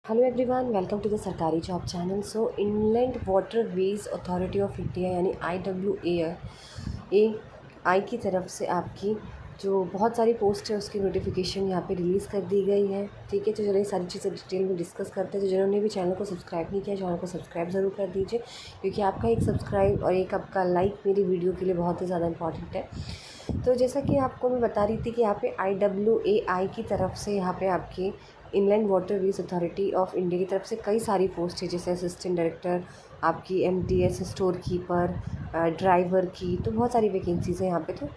Hello everyone, welcome to the सरकारी job channel. Inland water ways authority of India यानी I की तरफ से आपकी जो बहुत सारी पोस्ट है उसकी नोटिफिकेशन यहाँ पे रिलीज़ कर दी गई है। ठीक है, तो चलिए सारी चीज़ें डिटेल में डिस्कस करते हैं। तो जिन्होंने भी चैनल को सब्सक्राइब नहीं किया, चैनल को सब्सक्राइब ज़रूर कर दीजिए, क्योंकि आपका एक सब्सक्राइब और एक आपका लाइक मेरी वीडियो के लिए बहुत ही ज़्यादा इंपॉर्टेंट है। तो जैसा कि आपको मैं बता रही थी कि यहाँ पे IWAI की तरफ से यहाँ पे आपकी inland water ways authority of India की तरफ से कई सारी पोस्ट है, जैसे असिस्टेंट डायरेक्टर, आपकी MTS स्टोर कीपर, ड्राइवर की, तो बहुत सारी वैकेंसीज़ हैं यहाँ पे। तो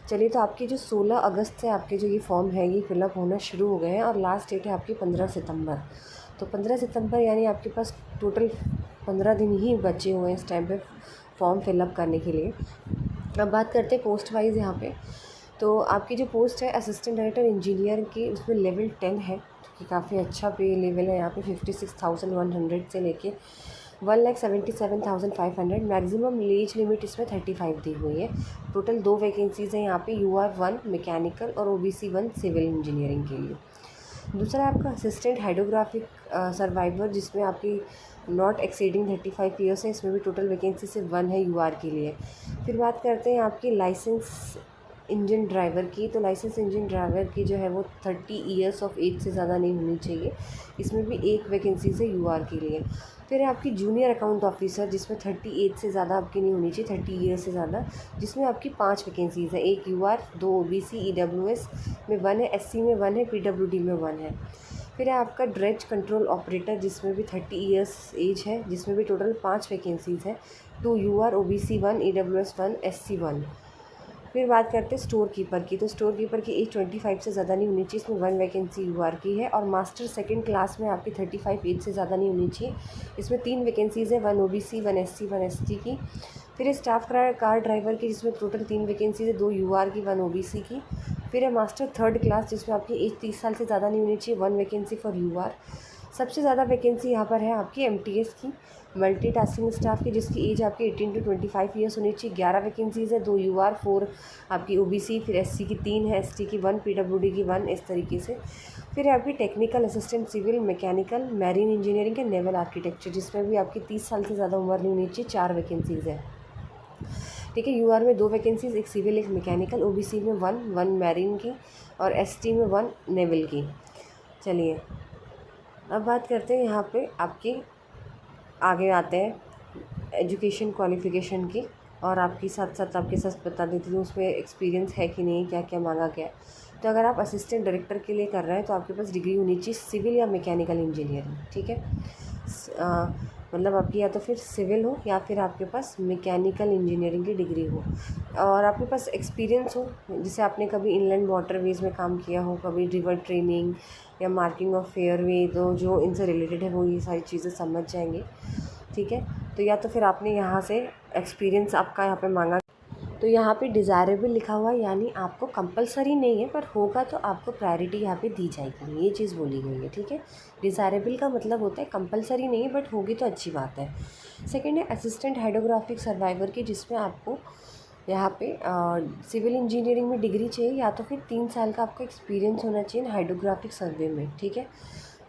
चलिए, तो आपकी जो 16 अगस्त से आपके जो ये फॉर्म है ये फिलअप होना शुरू हो गए हैं और लास्ट डेट है आपकी 15 सितंबर। तो 15 सितंबर यानी आपके पास टोटल 15 दिन ही बचे हुए हैं इस टाइम पे फॉर्म फिलअप करने के लिए। अब बात करते हैं पोस्ट वाइज यहाँ पे। तो आपकी जो पोस्ट है असिस्टेंट डायरेक्टर इंजीनियर की, उसमें लेवल 10 है, जो कि काफ़ी अच्छा पे लेवल है। यहाँ पे 56,100 से लेके 1,77,500। मैक्सिमम एज लिमिट इसमें 35 दी हुई है। टोटल 2 वैकेंसीज़ हैं यहाँ पे, UR1 मैकेनिकल और OBC1 सिविल इंजीनियरिंग के लिए। दूसरा आपका असिस्टेंट हाइड्रोग्राफिक सर्वाइवर, जिसमें आपकी नॉट एक्सीडिंग 35 ईयर्स है। इसमें भी टोटल वैकेंसी सिर्फ 1 है UR के लिए। फिर बात करते हैं आपकी लाइसेंस इंजन ड्राइवर की। तो लाइसेंस इंजन ड्राइवर की जो है वो 30 ईयर्स ऑफ एज से ज़्यादा नहीं होनी चाहिए। इसमें भी एक वैकेंसी है UR के लिए। फिर है आपकी जूनियर अकाउंट ऑफिसर, जिसमें 30 एज से ज़्यादा आपकी नहीं होनी चाहिए, 30 ईयर्स से ज़्यादा, जिसमें आपकी 5 वैकेंसीज़ है। एक UR, 2 OBC, EWS में 1 है, SC में 1 है, PWD में 1 है। फिर है आपका ड्रेज कंट्रोल ऑपरेटर, जिसमें भी 30 ईयर्स एज है, जिसमें भी टोटल 5 वैकेंसीज़ है। 2 UR, OBC 1, EWS 1, SC 1। फिर बात करते हैं स्टोर कीपर की। तो स्टोर कीपर की एज 25 से ज़्यादा नहीं होनी चाहिए। इसमें 1 वैकेंसी UR की है और मास्टर सेकंड क्लास में आपकी 35 एज से ज़्यादा नहीं होनी चाहिए। इसमें 3 वैकेंसीज़ है, 1 OBC, 1 SC, 1 ST की। फिर स्टाफ कार ड्राइवर की, जिसमें टोटल 3 वैकेंसीज़ है, 2 UR की, 1 OBC की। फिर है मास्टर थर्ड क्लास, जिसमें आपकी एज 30 साल से ज़्यादा नहीं होनी चाहिए, 1 वैकेंसी फॉर UR। सबसे ज़्यादा वैकेंसी यहाँ पर है आपकी MTS की, मल्टीटास्किंग स्टाफ की, जिसकी एज आपकी 18 to 25 ईयर्स होनी चाहिए। 11 वैकेंसीज़ है, 2 UR, 4 आपकी OBC, फिर SC की 3 है, ST की 1, PWD की 1, इस तरीके से। फिर है आपकी technical assistant civil, mechanical, marine engineering के, नेवल आर्किटेक्चर, जिसमें भी आपकी 30 साल से ज़्यादा उम्र नहीं होनी चाहिए। 4 वैकेंसीज़ है। ठीक है, UR में 2 वैकेंसीज़, एक सिविल एक मैकेनिकल, OBC में 1 मैरीन की और ST में 1 नेवल की। चलिए, अब बात करते हैं यहाँ पे आपकी, आगे आते हैं एजुकेशन क्वालिफ़िकेशन की, और आपकी साथ साथ आपके साथ बता देती हूँ उसमें एक्सपीरियंस है कि नहीं, क्या क्या मांगा गया है। तो अगर आप असिस्टेंट डायरेक्टर के लिए कर रहे हैं तो आपके पास डिग्री होनी चाहिए सिविल या मैकेनिकल इंजीनियरिंग। ठीक है, मतलब आपकी या तो फिर सिविल हो या फिर आपके पास मैकेनिकल इंजीनियरिंग की डिग्री हो, और आपके पास एक्सपीरियंस हो, जैसे आपने कभी इनलैंड वाटरवेज में काम किया हो, कभी रिवर ट्रेनिंग या मार्किंग ऑफ फेयरवे, तो जो इनसे रिलेटेड है वो ये सारी चीज़ें समझ जाएंगे। ठीक है, तो या तो फिर आपने यहाँ से एक्सपीरियंस आपका यहाँ पे मांगा। तो यहाँ पे डिज़ायरेबल लिखा हुआ है, यानी आपको कंपलसरी नहीं है, पर होगा तो आपको प्रायोरिटी यहाँ पे दी जाएगी, ये चीज़ बोली गई है। ठीक है, डिज़ायरेबल का मतलब होता है कंपलसरी नहीं है, बट होगी तो अच्छी बात है। सेकंड है असिस्टेंट हाइड्रोग्राफिक सर्वाइवर की, जिसमें आपको यहाँ पे सिविल इंजीनियरिंग में डिग्री चाहिए, या तो फिर 3 साल का आपका एक्सपीरियंस होना चाहिए हाइड्रोग्राफिक सर्वे में। ठीक है,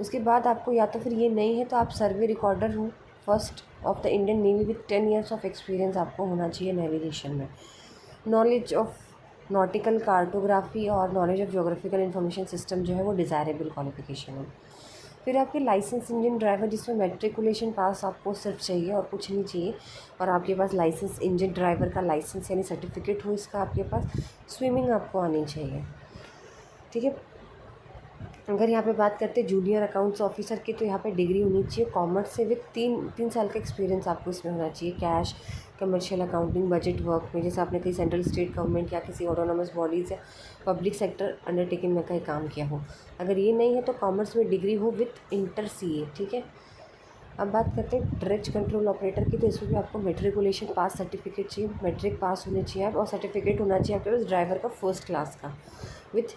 उसके बाद आपको, या तो फिर ये नहीं है तो आप सर्वे रिकॉर्डर हो first of the Indian navy with 10 years of experience आपको होना चाहिए नेविगेशन में। नॉलेज ऑफ नॉटिकल कार्टोग्राफी और knowledge of geographical information system जो है वो डिज़ायरेबल क्वालिफिकेशन है। फिर आपके लाइसेंस इंजन ड्राइवर, जिसमें मैट्रिकुलेशन पास आपको सिर्फ चाहिए और कुछ नहीं चाहिए, और आपके पास लाइसेंस इंजन ड्राइवर का लाइसेंस यानी सर्टिफिकेट हो इसका आपके पास। स्विमिंग आपको आनी चाहिए। ठीक है, अगर यहाँ पे बात करते हैं जूनियर अकाउंट्स ऑफिसर की, तो यहाँ पे डिग्री होनी चाहिए कॉमर्स से विथ 3 साल का एक्सपीरियंस आपको इसमें होना चाहिए। Cash, commercial accounting, budget work में, जैसे आपने कहीं सेंट्रल स्टेट गवर्नमेंट या किसी ऑटोनोमस बॉडीज़ या पब्लिक सेक्टर अंडरटेकिंग में कहीं काम किया हो। अगर ये नहीं है तो कॉमर्स में डिग्री हो विथ इंटर CA। ठीक है, अब बात करते हैं ड्रेज कंट्रोल ऑपरेटर की। तो इसमें भी आपको मेट्रिकुलेशन पास सर्टिफिकेट चाहिए, मैट्रिक पास होने चाहिए आप, और सर्टिफिकेट होना चाहिए आपके पास ड्राइवर का फर्स्ट क्लास का with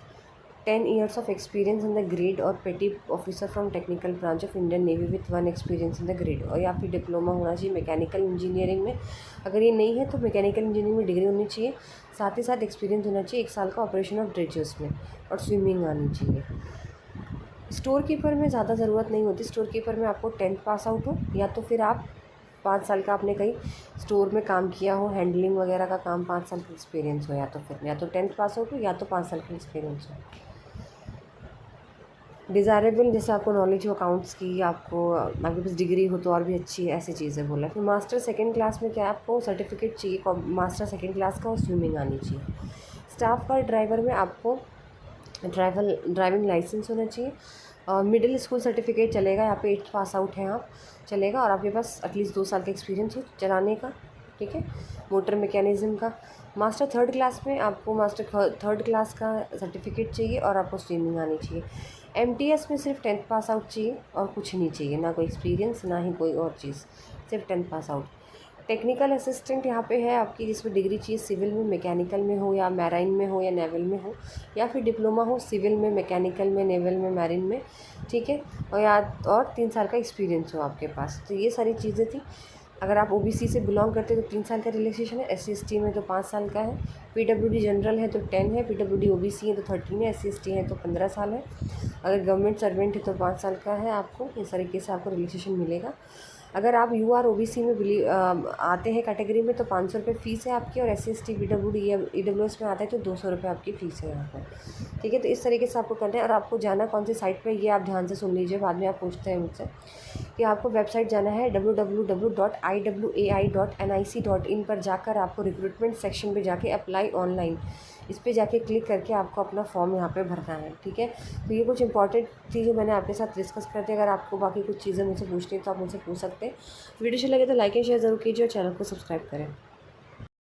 10 years of experience in the grade और petty officer from technical branch of Indian Navy with 1 experience in the grade, और या फिर डिप्लोमा होना चाहिए मैकेनिकल इंजीनियरिंग में। अगर ये नहीं है तो मैकेनिकल इंजीनियरिंग में डिग्री होनी चाहिए, साथ ही साथ एक्सपीरियंस होना चाहिए 1 साल का ऑपरेशन ऑफ ड्रेजर्स में, और स्विमिंग आनी चाहिए। स्टोर कीपर में ज़्यादा ज़रूरत नहीं होती। स्टोर कीपर में आपको 10th पास आउट हो, या तो फिर आप 5 साल का आपने कहीं स्टोर में काम किया हो, हैंडलिंग वगैरह का काम 5 साल का एक्सपीरियंस हो, या तो फिर या तो 10th पास आउट हो या तो 5 साल का एक्सपीरियंस हो। डिज़ायरेबल जैसे आपको नॉलेज हो अकाउंट्स की, आपको आपके पास डिग्री हो तो और भी अच्छी है, ऐसी चीज़ें बोला। फिर मास्टर सेकंड क्लास में क्या आपको सर्टिफिकेट चाहिए, मास्टर सेकंड क्लास का, और स्विमिंग आनी चाहिए। स्टाफ कार ड्राइवर में आपको ड्राइविंग लाइसेंस होना चाहिए। मिडिल स्कूल सर्टिफिकेट चलेगा, यहाँ पे 8th पास आउट हैं आप, चलेगा, और आपके पास एटलीस्ट 2 साल का एक्सपीरियंस हो चलाने का, ठीक है। मोटर मैकेनिज़्म का मास्टर थर्ड क्लास में आपको मास्टर थर्ड क्लास का सर्टिफिकेट चाहिए, और आपको स्विमिंग आनी चाहिए। MTS में सिर्फ 10th पास आउट चाहिए और कुछ नहीं चाहिए, ना कोई एक्सपीरियंस ना ही कोई और चीज़, सिर्फ 10th pass out. Technical assistant यहाँ पे है आपकी, जिसमें डिग्री चाहिए सिविल में, मैकेनिकल में हो, या मैराइन में हो, या नेवल में हो, या फिर डिप्लोमा हो सिविल में, मैकेनिकल में, नेवल में, मैराइन में, ठीक है। और 3 साल का एक्सपीरियंस हो आपके पास। तो ये सारी चीज़ें थी। अगर आप OBC से बिलोंग करते हैं तो 3 साल का रिलैक्सेशन है, SC/ST में तो 5 साल का है, PWD जनरल है तो 10 है, PWD OBC है तो 13 है, SC/ST है तो 15 साल है, अगर गवर्नमेंट सर्वेंट है तो 5 साल का है। आपको इस तरीके से आपको रिलैक्सेशन मिलेगा। अगर आप UR OBC में आते हैं कैटेगरी में तो 500 रुपये फ़ीस है आपकी, और SC/ST PWD या EWS में आता है तो 200 रुपये आपकी फ़ीस है यहाँ पर, ठीक है। तो इस तरीके से आपको करना है। और आपको जाना कौन सी साइट पे, ये आप ध्यान से सुन लीजिए, बाद में आप पूछते हैं मुझसे, कि आपको वेबसाइट जाना है www.iwai.nic.in पर जाकर आपको रिक्रूटमेंट सेक्शन पे जाके अप्लाई ऑनलाइन, इस पे जाके क्लिक करके आपको अपना फॉर्म यहाँ पे भरना है, ठीक है। तो ये कुछ इंपॉर्टेंट थी जो मैंने आपके साथ डिस्कस करते हैं। अगर आपको बाकी कुछ चीज़ें मुझसे पूछनी है तो आप मुझसे पूछ सकते हैं। वीडियो अच्छा लगे तो लाइक एंड शेयर ज़रूर कीजिए और चैनल को सब्सक्राइब करें।